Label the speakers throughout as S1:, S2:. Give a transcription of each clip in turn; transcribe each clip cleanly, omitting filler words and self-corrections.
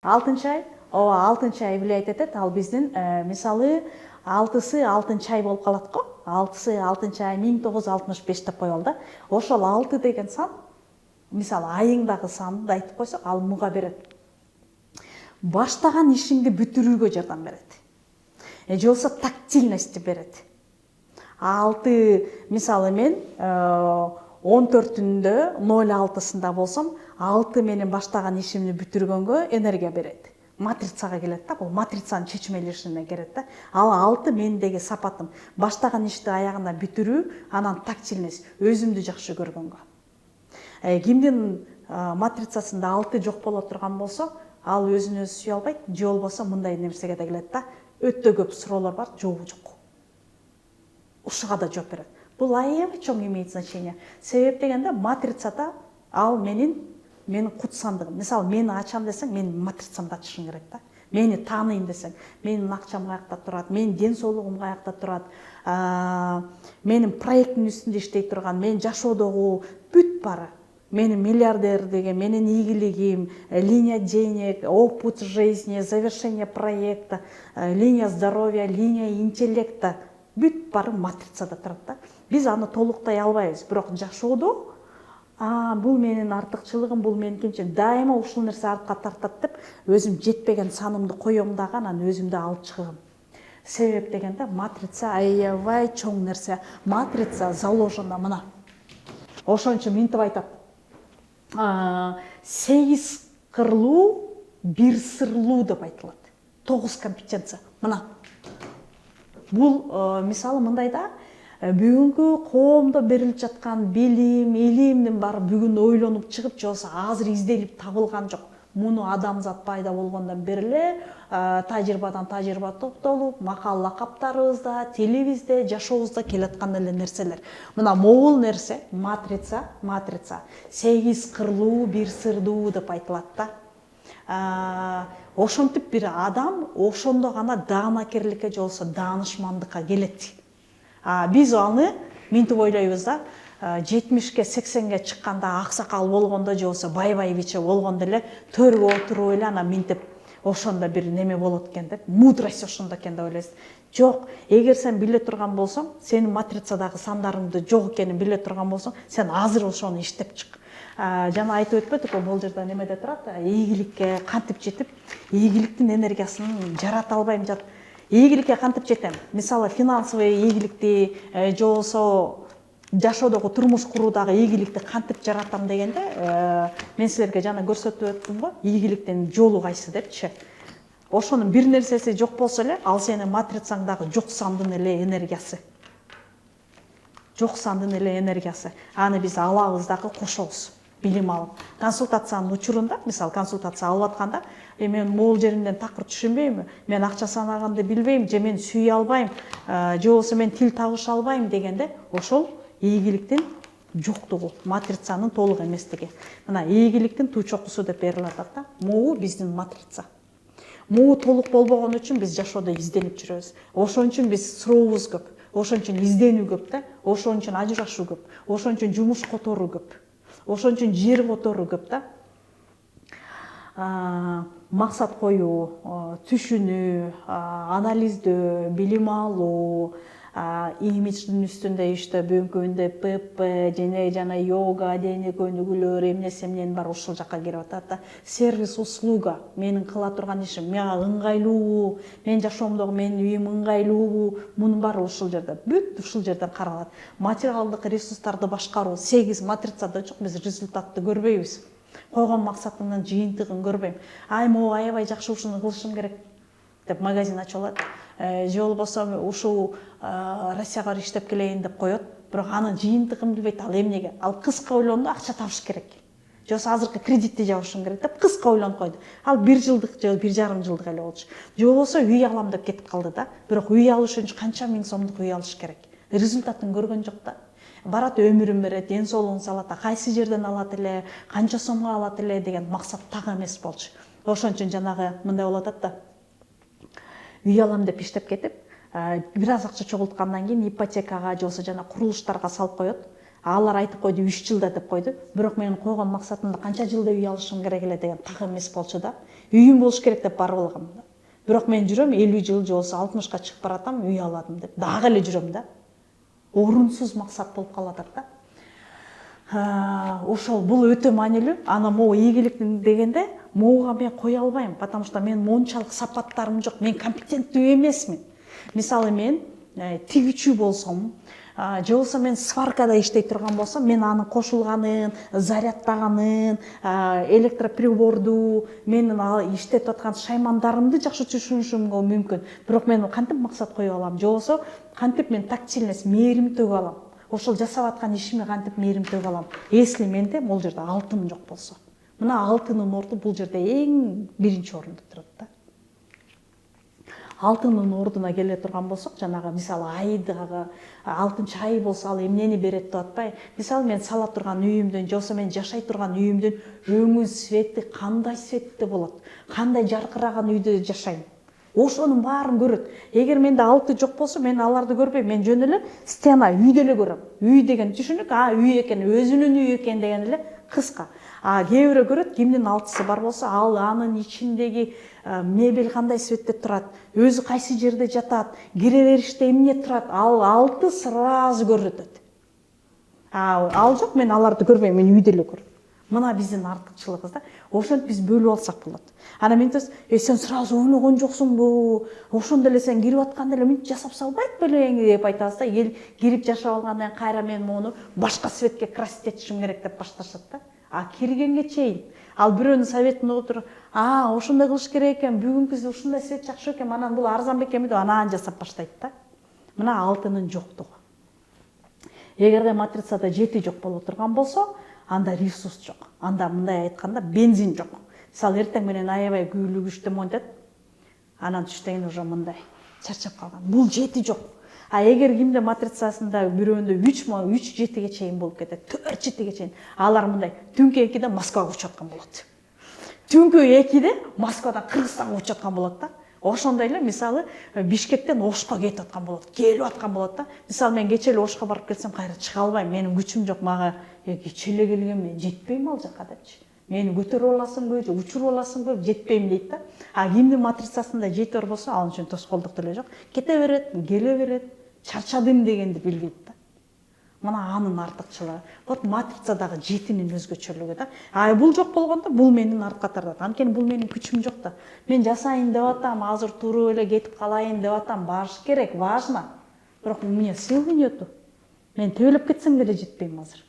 S1: Алтынчы ай, ооба, алтынчы ай билет этет. Ал биздин мисалы алтысы алтынчы ай болуп калат го. Алтысы алтынчы ай 1965 деп коелу да. Ошол 6 деген сан, мисалы айыңдагы санды айтып койсок, ал муга берет. Баштаган ишиңди бүтүрүүгө жардам берет. Же болбосо тактильности берет. 6, мисалы мен 14-түндө 06-сында болсом, 6 менен баштаган ишимди бүтүргөнгө энергия берет. Матрицага келет да, бул матрицанын чечмелешине келет да. Ал 6 мендеги сапатым. Баштаган ишти аягына бүтүрүү, анан тактильность, өзүмдү жакшы көргөнгө. Кимдин матрицасында 6 жок боло турган болсо, ал өзүн өзү сүйө албайт, же болбосо мындай нерсеге да келет да. Өтө көп суроолор бар, жообу жок. Ушуга да жооп берет. Бул аябай чоң имеет значение. Себеп дегенде матрицада ал менин кут сандыгым. Мисалы, мени ачам десең, менин матрицамды ачышың керек да. Мени тааныйм десең, менин акчам каякта турат, менин ден соолугум каякта турат, менин проекттин үстүндө иштей турган, менин жашоодогу бүт баары, менин миллиардердиги, менин ийгилигим, линия денег, опыт жизни, завершение проекта, линия здоровья, линия интеллекта, бүт баары матрицада турат да. Биз аны толуктай албайбыз, бирок жашоодо бул менин артыкчылыгым, бул менин кемчилигим, дайыма ушул нерсе артка тартат деп өзүм жетпеген санымды коем дагы, анан өзүмдү алып чыгам. Себеп дегенде матрица аябай чоң нерсе. Матрица заложена мына. Ошон үчүн минтип айтат. 8 кырлуу, 1 сырлуу деп айтылат. 9 компетенция. Мына. Бул мисалы мындай да, бүгүнкү коомдо берилип жаткан билим, илимдин баары бүгүн ойлонуп чыгып, же болбосо азыр изделип табылган жок. Муну адамзат пайда болгондон бери эле тажрыйбадан тажрыйба топтолуп, макал лакаптарыбызда, тилибизде, жашообузда келаткан эле нерселер. Мына могул нерсе матрица, 8 кырлуу, 1 сырдуу деп айтылат да. Ошентип бир адам ошондо гана даанакерликке же болбосо даанышмандыкка келет. Биз аны минтип ойлойбуз да, 70-ке 80-ге чыкканда аксакал болгондо же болбосо байбиче болгондо эле төргө отуруп эле анан минтип ошондо бир неме болот экен деп, мудрость ошондо экен деп ойлойсуз. Жок, эгер сен биле турган болсоң, сенин матрицадагы сандарыңды жок экенин биле турган болсоң, сен азыр ошону иштеп чык. Жана айтып өтпөдүкпү, бул жерде немеде турат, ийгиликке кантип жетип, ийгиликтин энергиясын жарата албайм жат. Ийгиликке кантип жетем? Мисалы, финансовый ийгиликти, же болбосо жашоодогу турмуш куруудагы ийгиликти кантип жаратам дегенде, мен силерге жана көрсөтүп өттүм го, ийгиликтин жолу кайсы депчи. Ошонун бир нерсеси жок болсо эле, ал сенин матрицаңдагы жок сандын эле энергиясы. Жок сандын эле энергиясы. Аны биз алабыз дагы кошобуз. Билим алып. Консультациянын учурунда, мисалы, консультация алып атканда, мен могул жеримден такыр түшүнбөйм, мен акча санаганды билбейм, же мен сүйө албайм, же болбосо мен тил табыша албайм дегенде, ошол ийгиликтин жоктугу, матрицанын толук эместиги. Мына ийгиликтин туу чокусу деп берилип атат да. Могу биздин матрица. Могу толук болбогон үчүн биз жашоодо изденип жүрөбүз. Ошон үчүн биз сурообуз көп. Ошон үчүн изденүү көп да. Ошон үчүн ажырашуу көп. Ошон үчүн жумуш которуу көп. Ошон үчүн жер которуу көп да. Максат коюу, түшүнүү, анализдөө, билим алуу, имидждин үстүндө иштөө, бүгүнкү күндө ПП, жана йога, дене көнүгүүлөр, эмне бар ушул жакка кирип атат да. Сервис услуга, менин кыла турган ишим, мага ыңгайлуубу, менин жашоомдогу менин үйүм ыңгайлуубу, мунун баары ушул жерде, бүт ушул жерден каралат. Материалдык ресурстарды башкаруу, 8 матрицада жок, биз результатты көрбөйбүз. Койгон максатымдын жыйынтыгын көрбөйм. Могу аябай жакшы ушуну кылышым керек деп магазин ачып алат. Же болбосо ушул Россияга барып иштеп келейин деп коет, бирок анын жыйынтыгын билбейт. Ал эмнеге? Ал кыска ойлонду, акча табыш керек. Же болбосо азыркы кредитти жабышым керек деп кыска ойлонуп койду. Ал 1 жылдык же 1,5 жылдык эле болчу. Же болбосо үй алам деп кетип калды да. Бирок үй алыш үчүн канча миң сомдук үй алыш керек. Результатын көргөн жок да. Барат, өмүрүн берет, ден соолугун салат, кайсы жерден алат эле, канча сомго алат эле деген максат так эмес болчу. Ошон үчүн жанагы мындай болуп атат да. Үй алам деп иштеп кетип, бир аз акча чогулткандан кийин ипотекага же болбосо жана курулуштарга салып коет. Алар айтып койду 3 жылда деп койду. Бирок менин койгон максатымда канча жылда үй алышым керек эле деген так эмес болчу да. Үйүм болуш керек деп барып алгам да. Бирок мен жүрөм 50 жыл же болсо 60ка чыгып баратам, үй аладым деп. Дагы эле жүрөм да. Орунсуз максат болуп калатат да. Ошол бул өтө маанилүү. Ана могу ийгилик дегенде могуга мен кое албайм, потому что мен мончалык сапаттарым жок, мен компетенттүү эмесмин. Мисалы мен тигүүчү болсом, же болбосо мен сваркада иштей турган болсом, мен анын кошулганын, зарядтаганын, электроприборду, менин иштетип аткан шаймандарымды жакшы түшүнүшүм мүмкүн. Бирок мен кантип максат коюп алам, же болбосо кантип мен тактильность, мээрим төгүп алам. Ошол жасап аткан ишиме кантип мээрим төгүп алам. Если менде бул жерде алтын жок болсо. Мына алтынын орду бул жерде эң биринчи орунда турат да. Алтынын ордуна келе турган болсок, жанагы мисалы айдагы алтынчы ай болсо ал эмнени берет деп атпай. Мисалы мен сала турган үйүмдүн, же болбосо мен жашай турган үйүмдүн өңү, свети кандай светте болот, кандай жаркыраган үйдө жашайм. Ошонун баарын көрөт. Эгер менде алты жок болсо, мен аларды көрбөйм. Мен жөн эле стена, үйдө эле көрөм. Үй деген түшүнүк, үй экен, өзүнүн үйү экен деген эле кыска. Кээ бирөө көрөт, кимдин алтысы бар болсо, ал анын ичиндеги мебель кандай светте турат, өзү кайсы жерде жатат, кире бериште эмне турат, ал алты сразу көрүнөт. Ал жок, мен аларды көрбөйм, мен үйдө эле көрөм. Мына биздин артыкчылыгыбыз да. Ошентип биз бөлүп алсак болот. Ана мен сен сразу ойногон жоксуңбу? Ошондо эле сен кирип атканда эле мынтип жасап салбайт белең деп айтабыз да. Эл кирип жашап алгандан кийин кайра мен муну башка светке красить этишим керек деп башташат да. Киргенге чейин ал бирөөнүн советин угуп туруп, ошондой кылыш керек экен, бүгүнкү ушундай свет жакшы экен, анан бул арзан бекенби деп анан жасап баштайт да. Мына алтынын жоктугу. Эгерде матрицада жети жок боло турган болсо, анда ресурс жок. Анда мындай айтканда бензин жок. Мисалы эртең менен аябай күйлүгүчтө монтет, анан түштөн уже мындай чарчап калган. Бул жети жок. Эгер кимде матрицасында бирөөндө 3 жетиге чейин болуп кетет, 4 жетиге чейин, алар мындай түнкү 2де Москвага учуп аткан болот. Түнкү 2де Москвадан Кыргызстанга учуп аткан болот да. Ошондой эле мисалы Бишкектен Ошко кетип аткан болот, келип аткан болот да. Мисалы мен кече эле Ошко барып келсем, кайра чыга албайм, менин күчүм жок, мага кече эле келгем, мен жетпейм ал жака депчи. Мени көтөрүп аласыңбы, же учуруп аласыңбы, жетпейм дейт да. Кимдин матрицасында жетер болсо, ал үчүн тоскоолдук деле жок. Кете берет, келе берет, чарчадым дегенди билбейт да. Мына анын артыкчылыгы. Вот матрицадагы жетинин өзгөчөлүгү да. Бул жок болгондо бул менин артка тартат. Анткени бул менин күчүм жок да. Мен жасайын деп атам, азыр туруп эле кетип калайын деп атам, баш керек, важно. Бирок у меня сил нету. Мен төбөлөп кетсем деле жетпейм азыр.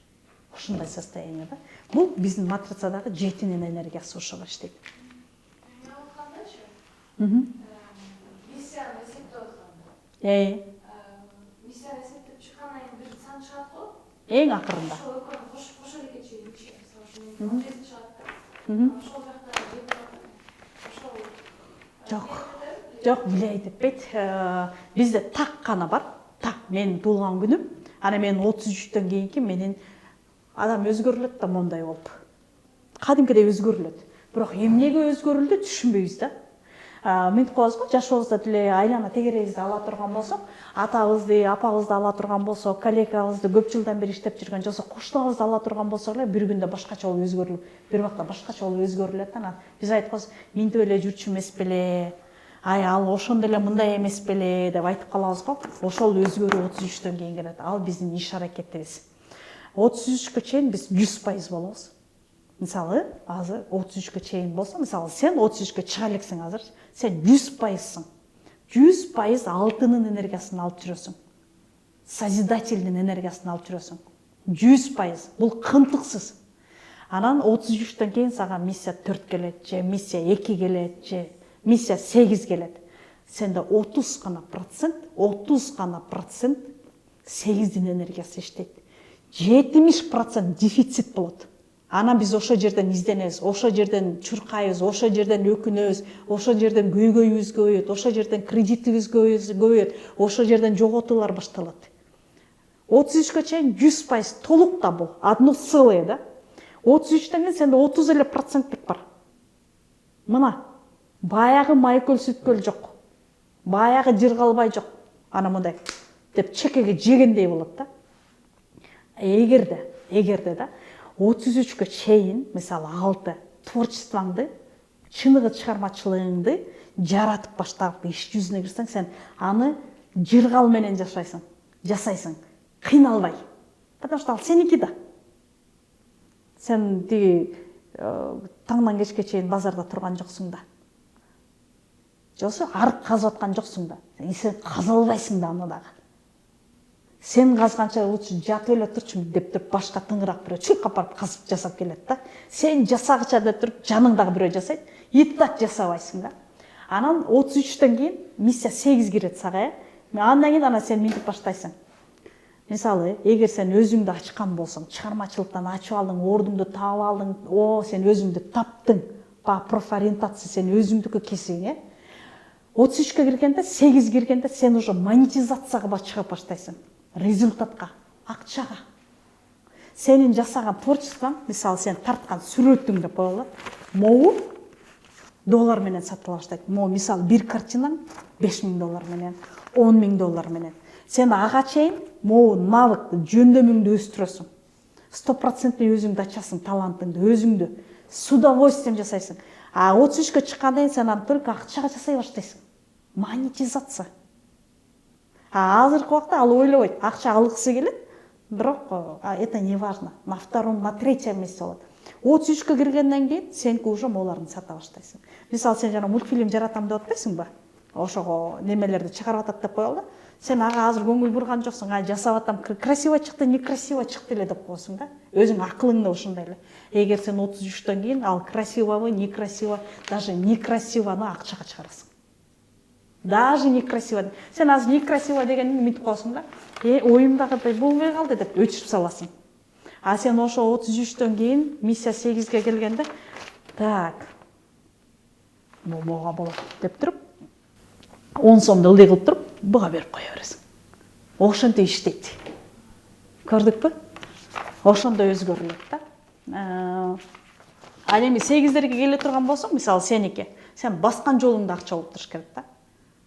S1: Ушундай состояние да. Бул биздин матрицадагы жетинин энергиясы ошого иштейт.
S2: Миссияны эсептеп атканда. Миссияны эсептеп чыккандан кийин бир сан чыгат го.
S1: Эң акырында.
S2: Ошол экөөнү кошо элекке чейин чыгат. Ошол жакта
S1: Жок, биле айтпайт. Бизде так гана бар. Так, менин туулган күнүм. Ана мен 33төн кийинки менин адам өзгөрүлөт да мондай болуп. Кадимкидей өзгөрүлөт. Бирок эмнеге өзгөрүлдү түшүнбөйбүз да. Мынтип коебузго, жашообузда деле айлана тегерегибизди ала турган болсок, атабызды, апабызды ала турган болсок, коллегабызды көп жылдан бери иштеп жүргөн, же болбосо кошунабызды ала турган болсок эле бир күндө башкача болуп өзгөрүлүп, бир убакта башкача болуп өзгөрүлөт да. Биз айтканбыз, минтип эле жүрчү эмес беле, ал ошондо эле мындай эмес беле деп айтып калабыз го. Ошол өзгөрүү 33төн кийин келет. Ал биздин иш аракетибиз. 33кө чейин биз 100% болобуз. Мисалы, азыр 33кө чейин болсо, мисалы сен 33кө чыга элексиң азыр, сен 100%сың. 100% алтынын энергиясын алып жүрөсүң. Созидательдин энергиясын алып жүрөсүң. 100%. Бул кынтыксыз. Анан 33төн кийин сага миссия 4 келет, же миссия 2 келет, же миссия 8 келет. Сенде 30 гана процент 8дин энергиясы иштейт. 70% дефицит болот. Анан биз ошо жерден изденебиз, ошо жерден чуркайбыз, ошо жерден өкүнөбүз, ошо жерден көйгөйүбүз көбөйөт, ошо жерден кредитибиз көбөйөт, ошо жерден жоготуулар башталат. 33кө чейин 100% толук да бул, одно целое да. 33тен кийин сенде 30 эле проценттик бар. Мына баягы майкөл сүткөл жок. Баягы жыргалбай жок. Ана мындай деп чекеге жегендей болот да. эгерде да 33-кө чейин мисалы 6 творчествоңду, чыныгы чыгармачылыгыңды жаратып баштап иш жүзүнө кирсең, сен аны жыргал менен жасайсың, кыйналбай. Потому что ал сеники да. Сен тиги таңдан кечке чейин базарда турган жоксуң да. Жоксу арык казып аткан жоксуң да. Сен каза албайсың да аны дагы. Сен казганча лучше жатып эле турчу деп туруп башка тыңыраак бирөө чыйкап барып казып жасап келет да. Сен жасагыча деп туруп жаныңдагы бирөө жасайт, и так жасабайсың да. Анан 33төн кийин миссия 8 кирет сага. Андан кийин ана сен минтип баштайсың. Мисалы, эгер сен өзүңдү ачкан болсоң, чыгармачылыктан ачып алдың, ордуңду таап алдың, сен өзүңдү таптың. По профориентация сен өзүңдүкү кесиң, 33-кө киргенде, 8 киргенде сен уже монетизацияга чыгып баштайсың. Результатка, акчага. Сенин жасаган творчествоң, мисалы сен тарткан сүрөтүң деп коелу, могу доллар менен сатыла баштайт. Мисалы бир картинаң $5000 менен, $10,000 менен. Сен ага чейин могу навыкты, жөндөмүңдү өстүрөсүң. 100% өзүңдү ачасың, талантыңды, өзүңдү с удовольствием жасайсың. А 33-кө чыккандан сен аны только акчага жасай баштайсың. Монетизация. Азыркы убакта ал ойлобойт, акча алгысы келет, бирок это не важно. На втором, на третьем месте болот. 33-кө киргенден кийин сенки уже моларды сата баштайсың. Мисалы сен жана мультфильм жаратам деп атпайсыңбы? Ошого немелерди чыгарып атат деп коелу. Сен ага азыр көңүл бурган жоксуң, жасап атам, красиво чыкты, некрасиво чыкты эле деп коесуң да. Өзүң акылыңда ушундай эле. Эгер сен 33төн кийин ал красивобу, некрасиво, даже некрасивону акчага чыгарасың. Даже некрасиво. Сен азыр некрасиво дегенди мынтип коесуң да. Оюмдагыдай болбой калды деп өчүрүп саласың. А сен ошо 33төн кийин миссия 8ге келгенде, так, мога болот деп туруп, 10 сомду ылдый кылып туруп, буга берип кое бересиң. Ошентип иштейт. Көрдүкпү? Ошондо өзгөрүлөт да. Ал эми 8дерге келе турган болсоң, мисалы сеники, сен баскан жолуңда акча болуп туруш керек да.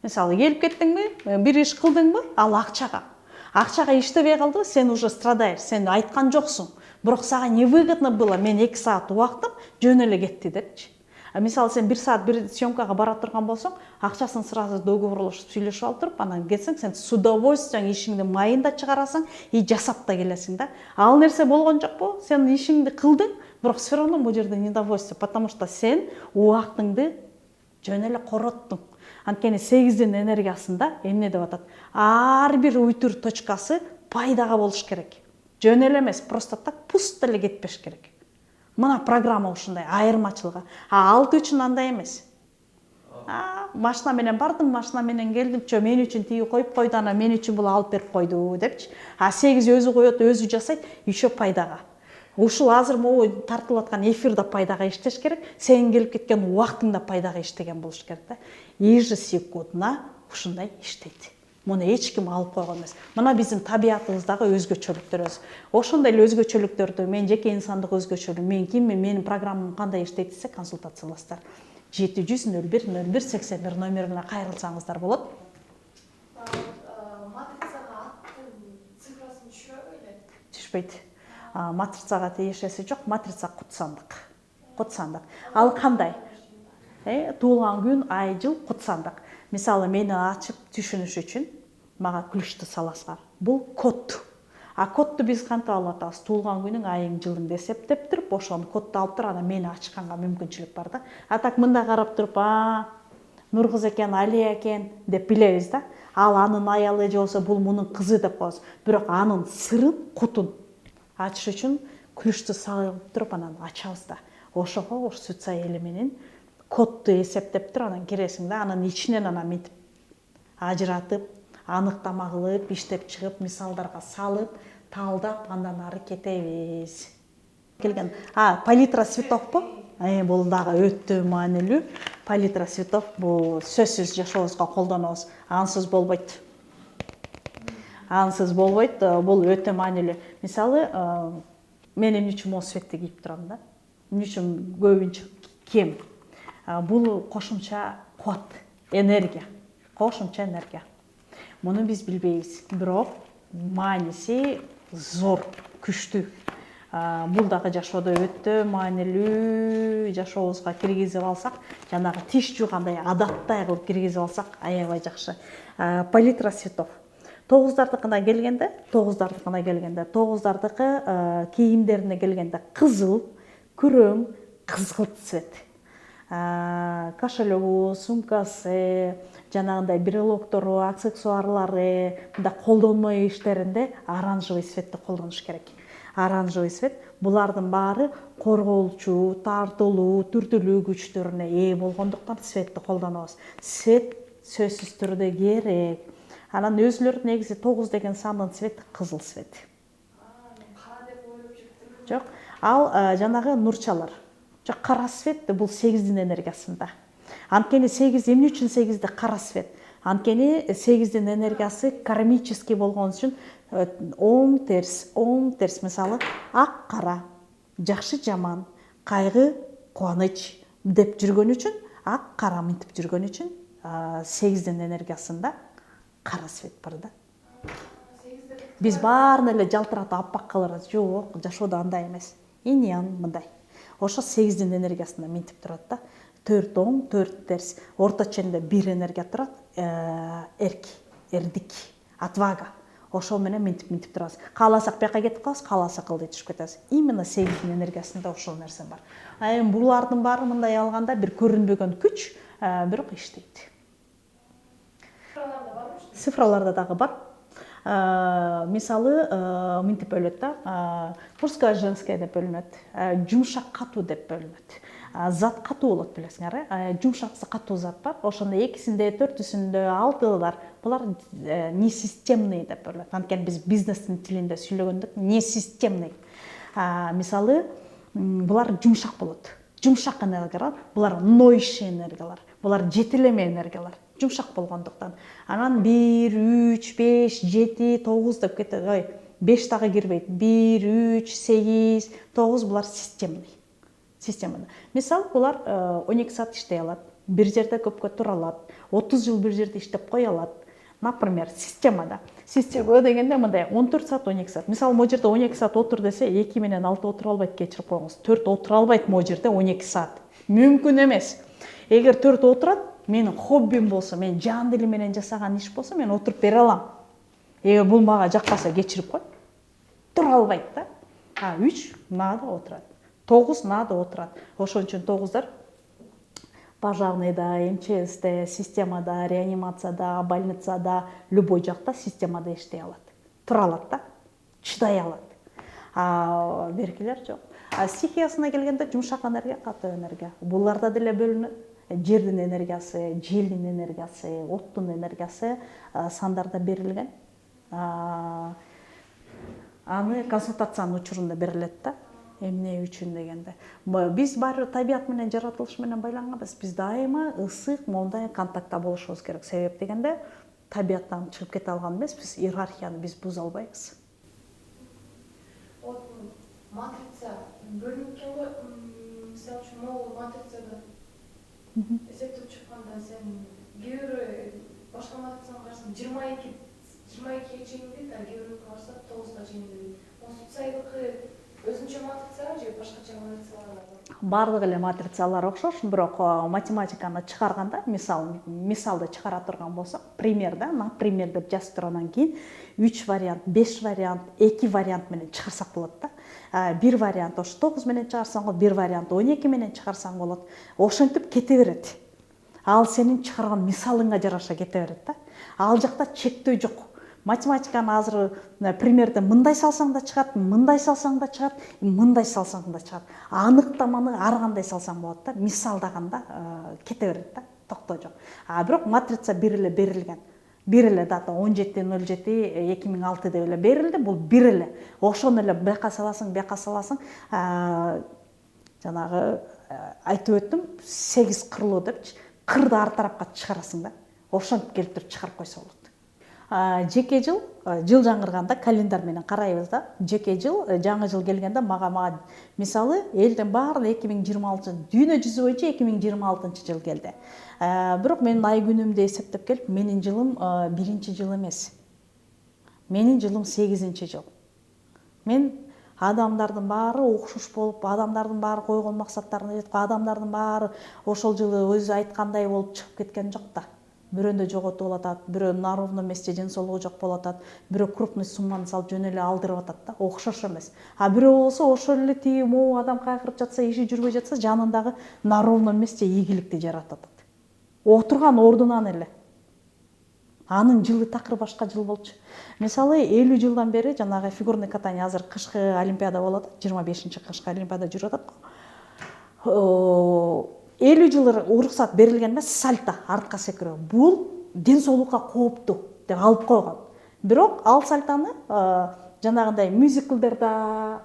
S1: Мисалы келип кеттиңби, бир иш кылдыңбы, ал акчага. Акчага иштебей калды, сен уже страдаешь, сен айткан жоксуң. Бирок сага невыгодно было, мен 2 саат убактым жөн эле кетти депчи. Мисалы сен 1 саат бир съемкага бара турган болсоң, акчасын сразу договорлошуп сүйлөшүп алып туруп, анан кетсең, сен с удовольствием ишиңди майын да чыгарасың и жасап да келесиң да. Ал нерсе болгон жокпу? Сен ишиңди кылдың, бирок все равно бул жерде недовольство, потому что сен убактыңды жөн эле короттуң. Анткени 8дин энергиясында эмне деп атат? Ар бир уйтур точкасы пайдага болуш керек. Жөн эле эмес, просто так пуст эле кетпеш керек. Мына программа ушундай, айырмачылыгы. Алты үчүн андай эмес. Машина менен бардым, машина менен келдим, мен үчүн тиги коюп койду, анан мен үчүн бул алып берип койду депчи. 8 өзү коет, өзү жасайт, еще пайдага. Ушул азыр могу тартылып аткан эфирде пайдага иштеш керек, сен келип кеткен убактыңда пайдага иштеген болуш керек да. Ежесекундно ушундай иштейт. Муну эч ким алып койгон эмес. Мына биздин табиятыбыздагы өзгөчөлүктөрүбүз. Ошондой эле өзгөчөлүктөрдү, мен жеке инсандык өзгөчөлүгүм, мен киммин, менин программам кандай иштейт десе, консультацияласыздар. 700-01-01-81 номерине кайрылсаңыздар болот.
S2: Матрицага аттын цифрасын түшпөйбү эле?
S1: Түшпөйт. Матрицага тиешеси жок, матрица кут сандык. Кут сандык. Ал кандай? Туулган күн, ай, жыл, кут сандык. Мисалы, мени ачып түшүнүш үчүн мага ключты саласыңар. Бул код. А кодду биз кантип алып атабыз? Туулган күнүң, айың, жылыңды эсептеп туруп, ошону кодду алып туруп, анан мени ачканга мүмкүнчүлүк бар да. А так мында карап туруп, Нуркыз экен, Алия экен деп билебиз да. Ал анын аялы же болсо бул мунун кызы деп коебуз. Бирок анын сырын, кутун ачыш үчүн ключты салып туруп, анан ачабыз да. Ошого Конституция эли менен кодду эсептеп туруп, анан киресиң да, анын ичинен анан мынтип ажыратып, аныктама кылып, иштеп чыгып, мисалдарга салып, талдап, андан ары кетебиз. Келген. Палитра цветовпу? Бул дагы өтө маанилүү. Палитра цветов бул сөзсүз жашообузга колдонобуз. Ансыз болбойт. Ансыз болбойт. Бул өтө маанилүү. Мисалы, мен эмне үчүн могу цветти кийип турам да? Эмне үчүн көбүнчө кем? Бул кошумча кубат, энергия. Кошумча энергия. Муну биз билбейбиз. Бирок мааниси зор. күчтүү. Бул дагы жашоодо өтө маанилүү, жашообузга киргизип алсак, жанагы тиш жуугандай адаттай кылып киргизип алсак аябай жакшы. Палитра цветов. Тогуздардыкына келгенде, тогуздардыкы кийимдерине келгенде кызыл, күрөң, кызгылт цвет. Кошелегу, сумкасы, жанагындай брелоктору, аксессуарлары, мындай колдонмо иштеринде оранжевый цветти колдонуш керек. Оранжевый цвет булардын баары коргоолчу, тартылуу, түртүлүү күчтөрүнө ээ болгондуктан цветти колдонобуз. Цвет сөзсүз түрдө керек. Анан өзүлөрү негизи 9 деген сандын цвети кызыл цвет.
S2: Кара деп ойлоп жүрүптүрмүн.
S1: Жок, ал жанагы нурчалар. Жок, кара цвет бул 8-дин энергиясында. Анткени 8 эмне үчүн 8-де кара цвет? Анткени 8-дин энергиясы кармический болгон үчүн оң терс, мисалы ак кара, жакшы жаман, кайгы кубаныч деп жүргөн үчүн, ак кара мынтип жүргөн үчүн 8-дин энергиясында кара цвет бар да. Биз баарын эле жалтыратып аппак кылырбыз. Жок, жашоодо андай эмес. Иньян мындай. Ошо 8-дин энергиясында мынтип турат да. 4 оң, 4 терс. Орто ченде 1 энергия турат. Эрдик, отвага. Ошо менен мынтип турабыз. Кааласак бияка кетип калабыз, кааласак кылды түшүп кетебиз. Именно 8-дин энергиясында ошол нерсе бар. Эми булардын баары мындай алганда бир көрүнбөгөн күч, бирок иштейт. Цифраларда дагы бар. Мисалы, мынтип бөлөт да. Мужское, женское деп бөлүнөт. Жумшак, катуу деп бөлүнөт. Зат катуу болот билесиңер, жумшак, катуу зат бар. Ошондо экисинде, төртүсүндө, алтыда бар. Булар несистемный деп бөлүнөт. Анткени биз бизнестин тилинде сүйлөгөндө несистемный. Мисалы, булар жумшак болот. Жумшак энергиялар, булар ноющий энергиялар. Булар жетилеме энергиялар. Жумшак болгондуктан. Анан 1, 3, 5, 7, 9 деп кетет. Ой, 5 дагы кирбейт. 1, 3, 8, 9 булар системный. Системада. Мисалы, булар 12 саат иштей алат. Бир жерде көпкө тура алат. 30 жыл бир жерде иштеп кое алат. Например, системада. Система дегенде мындай 14 саат, 12 саат. Мисалы, могу жерде 12 саат отур десе, 2 менен 6 отура албайт, кечирип коюңуз. 4 отура албайт могу жерде 12 саат. Мүмкүн эмес. Эгер 4 отурат, менин хоббим болсо, мен жан дилим менен жасаган иш болсо, мен отуруп бере алам. Эгер бул мага жакпаса, кечирип кой. Тура албайт да. 3 надо отурат. 9 надо отурат. Ошон үчүн 9дар пожарныйда, МЧСте, системада, реанимацияда, больницада, любой жакта системада иштей алат. Тура алат да. Чыдай алат. Беркилер жок. Стихиясына келгенде жумшак энергия, катуу энергия. Буларда деле бөлүнөт. Жердин энергиясы, желдин энергиясы, оттун энергиясы сандарда берилген. Аны консультациянын учурунда берилет да. Эмне үчүн дегенде. Биз баары табият менен, жаратылыш менен байланганбыз. Биз дайыма ысык, мондай контактта болушубуз керек. Себеп дегенде табияттан чыгып кете алган эмес, биз иерархияны биз буза албайбыз.
S2: Вот матрица бөлүнүп экен го. Мисалы үчүн могул матрицада эсептеп чыкканда сен кээ бирөө башка матрицага карасаң 22 чейин, а кээ бирөөгө карасаң 9 чейин дейт. Суцайдыкы өзүнчө матрица же башкача матрицалар бар?
S1: Бардык эле матрицалар окшош, бирок математиканы чыгарганда, мисалды чыгара турган болсок, пример да, например деп жазып тургандан кийин 3 вариант, 5 вариант, 2 вариант менен чыгарсак болот да. Бир вариант ошо 9 менен чыгарсаң болот, бир вариант 12 менен чыгарсаң болот. Ошентип кете берет. Ал сенин чыгарган мисалыңа жараша кете берет да. Ал жакта чектөө жок. Математиканы азыр примерде мындай салсаң да чыгат, мындай салсаң да чыгат, мындай салсаң да чыгат. Аныктаманы ар кандай салсаң болот да, мисалдаганда кете берет да, токтоо жок. Бирок матрица бир эле берилген. Бир эле дата 17.07.2006 деп эле берилди, бул бир эле. Ошону эле бияка саласың, жанагы айтып өттүм, 8 кырлуу депчи, кырды ар тарапка чыгарасың да. Ошентип келип туруп чыгарып койсо болот. Жеке жыл жаңырганда календарь менен карайбыз да. Жеке жыл, жаңы жыл келгенде мага мисалы элдин баары 2026, дүйнө жүзү боюнча 2026 жыл келди. Бирок менин ай күнүмдү эсептеп келип, менин жылым 1-жыл эмес. Менин жылым 8-жыл. Мен Адамдардын баары окшош болуп, адамдардын баары койгон максаттарына жетип, адамдардын баары ошол жылы өзү айткандай болуп чыгып кеткен жок да. Бирөөндө жоготуп атат, бирөө на ровном месте денсаулыгу жок болуп атат, бирөө крупный сумманы салып жөн эле алдырып атат да, окшош эмес. А бирөө болсо ошол эле тиги могу адам кайгырып жатса, иши жүрбөй жатса, жанындагы на ровном месте ийгиликти жаратып атат. Отурган ордунан эле. Анын жылы такыр башка жыл болчу. Мисалы 50 жылдан бери жанагы фигурный катание азыр кышкы олимпиада болот, 25-чи кышкы олимпиада жүрүп атат. 50 жыл уруксат берилген эмес, сальто, артка секирүү. Бул ден соолукка кооптуу деп алып койгон. Бирок ал сальтоны жанагындай мюзиклдерде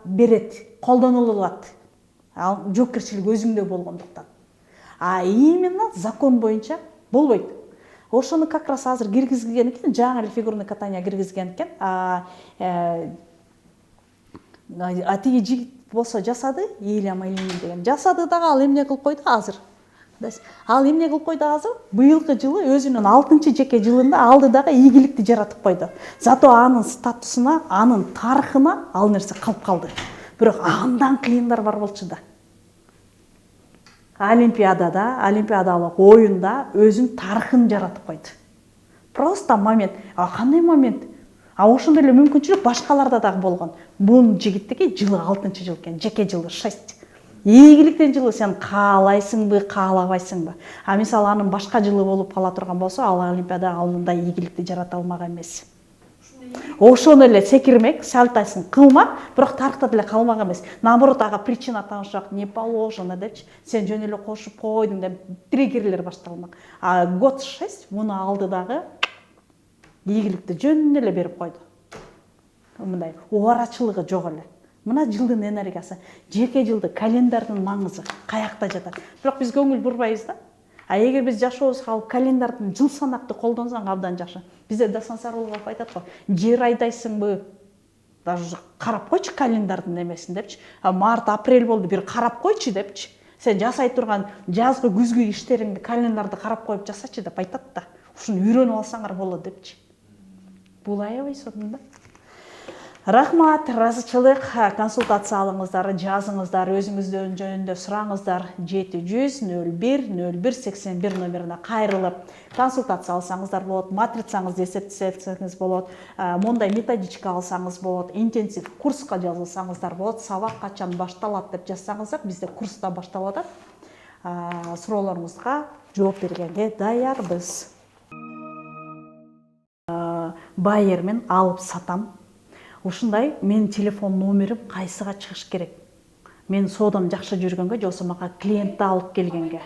S1: берет, колдонулат. Ал жоопкерчилик өзүңдө болгондуктан. А именно закон боюнча болбойт. Ошону как раз азыр киргизген экен, жаңы эле фигурный катание киргизген экен. Тиги жигит болсо жасады, Илья Малинин деген. Жасады дагы ал эмне кылып койду азыр? Ал эмне кылып койду азыр? Быйылкы жылы өзүнүн 6-чы жеке жылында алды дагы ийгиликти жаратып койду. Зато анын статусуна, анын тарыхына ал нерсе калып калды. Бирок андан кыйындар бар болчу да. Олимпиадалык оюнда өзүнүн тарыхын жаратып койду. Просто момент. Кандай момент? Ошондой эле мүмкүнчүлүк башкаларда дагы болгон. Бул жигиттики жылы 6-чы жыл экен, жеке жылы 6. Ийгиликтен жылы сен каалайсыңбы, каалабайсыңбы? Мисалы анын башка жылы болуп кала турган болсо, ал олимпиада алындай ийгиликти жарата алмак эмес. Ошону эле секирмек, сальтосын кылмак, бирок тарыхта деле калмак эмес. Наоборот, ага причина таанышак, не положено депчи, сен жөн эле кошуп койдуң деп триггерлер башталмак. Год 6 муну алды дагы ийгиликти жөн эле берип койду. Мындай убарачылыгы жок эле. Мына жылдын энергиясы, жеке жылды календардын маңызы каякта жатат. Бирок биз көңүл бурбайбыз да. Эгер биз жашообузга алып календардын жыл санакты колдонсоң абдан жакшы. Бизде Дасан Сарылов айтат го, жер айдайсыңбы? Даже карап койчу календардын эмесин депчи. Март, апрель болду, бир карап койчу депчи. Сен жасай турган жазгы, күзгү иштериңди календарды карап коюп жасачы деп айтат да. Ушуну үйрөнүп алсаңар болот депчи. Бул аябай сонун да. Рахмат, ыраазычылык, консультация алыңыздар, жазыңыздар, өзүңүздөн жөнүндө сураңыздар 700-01-01-81 номерине кайрылып консультация алсаңыздар болот, матрицаңызды эсептесеңиз болот, мондай методичка алсаңыз болот, интенсив курска жазылсаңыздар болот, сабак качан башталат деп жазсаңыздар, бизде курста башталып атат. Суроолоруңузга жооп бергенге даярбыз. Байермен алып сатам. Ушундай менин телефон номерим кайсыга чыгыш керек? Мен соодам жакшы жүргөнгө, же болбосо мага клиентти алып келгенге.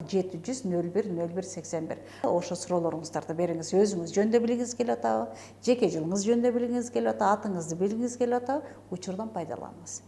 S1: 700-01-01-81. Ошо суроолоруңуздарды бериңиз. Өзүңүз жөндөп билгиңиз келип атабы, жеке жылыңыз жөндөп билгиңиз келип атабы, атыңызды билгиңиз келип атабы, учурдан пайдаланыңыз.